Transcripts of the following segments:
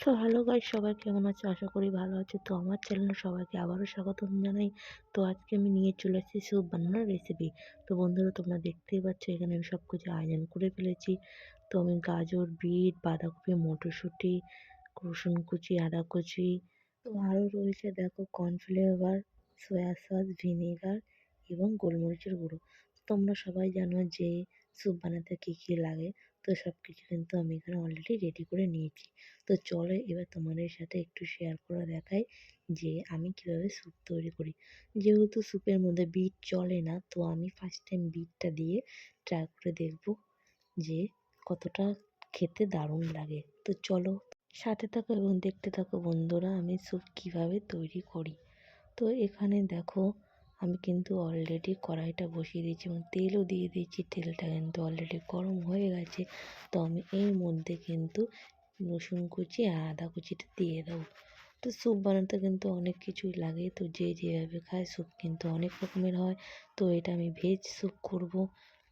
তো hello guys, সবাই কেমন আছো? আশা করি ভালো আছো। তো আমার চ্যানেলে সবাইকে আবারও স্বাগতম জানাই। তো আজকে আমি নিয়ে চলে এসেছি স্যুপ বানানোর রেসিপি। তো বন্ধুরা, তোমরা দেখতেই পাচ্ছ এখানে আমি সব কিছু আয়োজন করে ফেলেছি। তো আমি গাজর, বিট, বাঁধাকপি, মটরশুঁটি, রসুন কুচি, আদা কুচি, তো আরও রয়েছে দেখো কর্নফ্লেভার, সয়া সস, ভিনেগার এবং গোলমরিচের গুঁড়ো। তোমরা সবাই জানো যে স্যুপ বানাতে কী কী লাগে। তো সব কিছু কিন্তু আমি এখানে অলরেডি রেডি করে নিয়েছি। তো চলো এবার তোমাদের সাথে একটু শেয়ার করে দেখাই যে আমি কিভাবে স্যুপ তৈরি করি। যেহেতু স্যুপের মধ্যে বিট চলে না, তো আমি ফার্স্ট টাইম বিটটা দিয়ে ট্রাই করে দেখব যে কতটা খেতে দারুণ লাগে। তো চলো সাথে থাকো এবং দেখতে থাকো বন্ধুরা আমি স্যুপ কিভাবে তৈরি করি। তো এখানে দেখো আমি কিন্তু অলরেডি কড়াইটা বসিয়ে দিয়েছি এবং তেলও দিয়ে দিয়েছি। তেলটা কিন্তু অলরেডি গরম হয়ে গেছে। তো আমি এর মধ্যে কিন্তু রসুন কুচি আর আদা কুচিটা দিয়ে দেবো। তো স্যুপ বানাতে কিন্তু অনেক কিছুই লাগে। তো যে যেভাবে খায় স্যুপ কিন্তু অনেক রকমের হয়। তো এটা আমি ভেজ স্যুপ করব।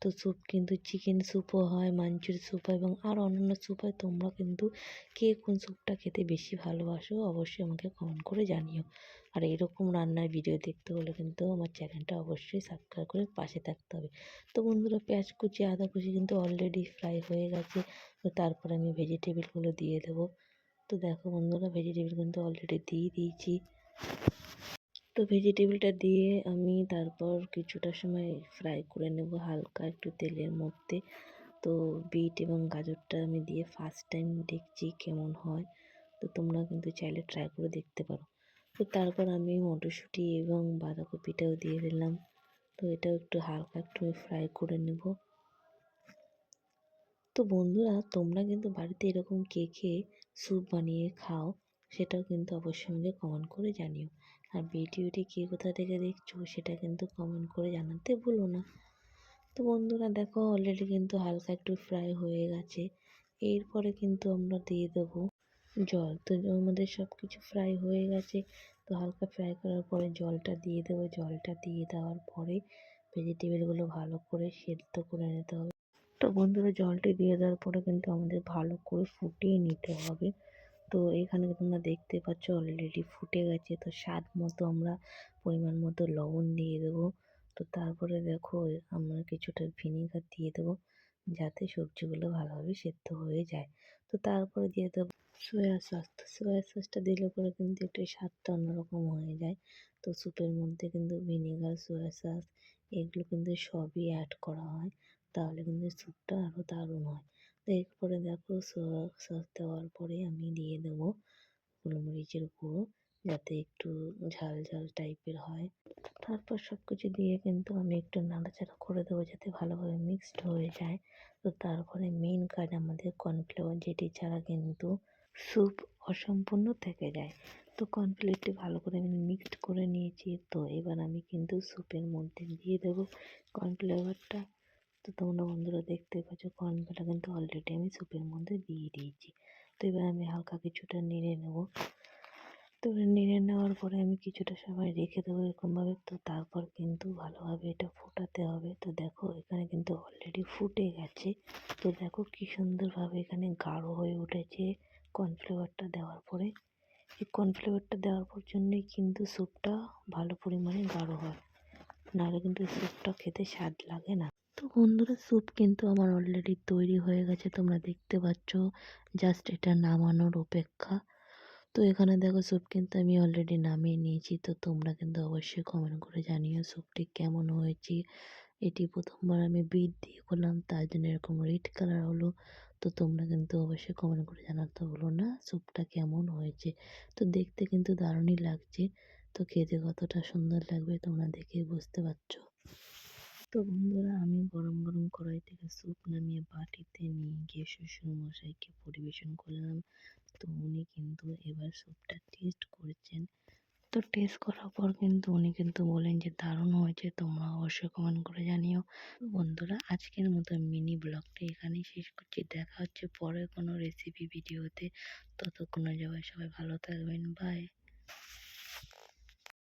তো স্যুপ কিন্তু চিকেন স্যুপও হয়, মাঞ্চুর স্যুপ হয় এবং আরও অন্যান্য স্যুপ হয়। তোমরা কিন্তু কে কোন স্যুপটা খেতে বেশি ভালোবাসো অবশ্যই আমাকে কমেন্ট করে জানিও। আর এরকম রান্নার ভিডিও দেখতে হলে কিন্তু আমার চ্যানেলটা অবশ্যই সাবস্ক্রাইব করে পাশে থাকতে হবে। তো বন্ধুরা, পেঁয়াজ কুচি, আদা কুচি কিন্তু অলরেডি ফ্রাই হয়ে গেছে। তো তারপর আমি ভেজিটেবিলগুলো দিয়ে দেবো। তো দেখো বন্ধুরা, ভেজিটেবিল কিন্তু অলরেডি দিয়ে দিয়েছি। তো ভেজিটেবিলটা দিয়ে আমি তারপর কিছুটা সময় ফ্রাই করে নেব হালকা একটু তেলের মধ্যে। তো বিট এবং গাজরটা আমি দিয়ে ফার্স্ট টাইম দেখছি কেমন হয়। তো তোমরা কিন্তু চাইলে ট্রাই করে দেখতে পারো। তো তারপর আমি মটরশুঁটি এবং বাঁধাকপিটাও দিয়ে দিলাম। তো এটাও একটু হালকা একটু ফ্রাই করে নেব। তো বন্ধুরা, তোমরা কিন্তু বাড়িতে এরকম কে কে স্যুপ বানিয়ে খাও সেটাও কিন্তু অবশ্যই আমাকে কমেন্ট করে জানিও। আর ভিডিওটি কে কোথা থেকে দেখছো সেটা কিন্তু কমেন্ট করে জানাতে ভুলো না। তো বন্ধুরা দেখো অলরেডি কিন্তু হালকা একটু ফ্রাই হয়ে গেছে। এরপরে কিন্তু আমরা দিয়ে দেবো জল। তো আমাদের সব কিছু ফ্রাই হয়ে গেছে। তো হালকা ফ্রাই করার পরে জলটা দিয়ে দেবো। জলটা দিয়ে দেওয়ার পরে ভেজিটেবিলগুলো ভালো করে সেদ্ধ করে নিতে হবে। তো বন্ধুরা, জলটি দিয়ে দেওয়ার পরে কিন্তু আমাদের ভালো করে ফুটিয়ে নিতে হবে। তো এখানে তোমরা দেখতে পাচ্ছ অলরেডি ফুটে গেছে। তো স্বাদ মতো আমরা পরিমাণ মতো লবণ দিয়ে দেবো। তো তারপরে দেখো আমরা কিছুটা ভিনেগার দিয়ে দেবো যাতে সবজিগুলো ভালোভাবে সেদ্ধ হয়ে যায়। তো তারপরে দিয়ে দেবো সয়া সস। তো সয়া সসটা দিলে পরে কিন্তু একটু স্বাদটা অন্যরকম হয়ে যায়। তো স্যুপের মধ্যে কিন্তু ভিনেগার, সয়া সস এগুলো কিন্তু সবই অ্যাড করা হয়, তাহলে কিন্তু স্যুপটা আরও দারুণ হয়। তো এরপরে দেখো সয়া সস দেওয়ার পরে আমি দিয়ে দেবো গোলমরিচের গুঁড়ো যাতে একটু ঝাল ঝাল টাইপের হয়। তারপর সব কিছু দিয়ে কিন্তু আমি একটু নাড়াচাড়া করে দেবো যাতে ভালোভাবে মিক্সড হয়ে যায়। তো তারপরে মেইন কাজ আমাদের কর্নফ্লাওয়ার, যেটি ছাড়া কিন্তু স্যুপ অসম্পূর্ণ থেকে যায়। তো কর্নফ্লাওয়ারটি ভালো করে আমি মিক্সড করে নিয়েছি। তো এবার আমি কিন্তু স্যুপের মধ্যে দিয়ে দেবো কর্নফ্লাওয়ারটা। তো তোমরা বন্ধুরা দেখতে পাচ্ছ কর্নফ্লাওয়ারটা কিন্তু অলরেডি আমি স্যুপের মধ্যে দিয়ে দিয়েছি। তো এবার আমি হালকা কিছুটা নেড়ে নেবো। তো নেড়ে নেওয়ার পরে আমি কিছুটা সময় রেখে দেবো এরকমভাবে। তো তারপর কিন্তু ভালোভাবে এটা ফোটাতে হবে। তো দেখো এখানে কিন্তু অলরেডি ফুটে গেছে। তো দেখো কি সুন্দরভাবে এখানে গাঢ় হয়ে উঠেছে কর্নফ্লাওয়ারটা দেওয়ার পরে। এই কর্নফ্লাওয়ারটা দেওয়ার পর জন্যই কিন্তু স্যুপটা ভালো পরিমাণে গাঢ় হয়, নাহলে কিন্তু স্যুপটা খেতে স্বাদ লাগে না। তো বন্ধুরা, স্যুপ কিন্তু আমার অলরেডি তৈরি হয়ে গেছে, তোমরা দেখতে পাচ্ছ। জাস্ট এটা নামানোর অপেক্ষা। তো এখানে দেখো স্যুপ কিন্তু আমি অলরেডি নামিয়ে নিয়েছি। তো তোমরা কিন্তু অবশ্যই কমেন্ট করে জানিও স্যুপটি কেমন হয়েছে। এটি প্রথমবার আমি বিট দিয়ে করলাম, তার জন্য এরকম রেড কালার হলো। তো তোমরা কিন্তু অবশ্যই কমেন্ট করে জানাতে ভুলো না স্যুপটা কেমন হয়েছে। তো দেখতে কিন্তু দারুণই লাগছে। তো খেতে কতটা সুন্দর লাগবে তোমরা দেখেই বুঝতে পারছো। তো বন্ধুরা, আমি গরম গরম কড়াই থেকে স্যুপ নামিয়ে বাটিতে নিয়ে গিয়ে শ্বশুরমশাইকে পরিবেশন করলাম। তো উনি কিন্তু এবার স্যুপটা টেস্ট করেছেন। তো টেস্ট করার পর কিন্তু উনি কিন্তু বলেন যে দারুণ হয়েছে। তোমরা অবশ্যই কমেন্ট করে জানিও। তো বন্ধুরা, আজকের মতো মিনি ব্লগটা এখানেই শেষ করছি। দেখা হচ্ছে পরে কোনো রেসিপি ভিডিওতে। ততক্ষণে সবাই ভালো থাকবেন। বাই।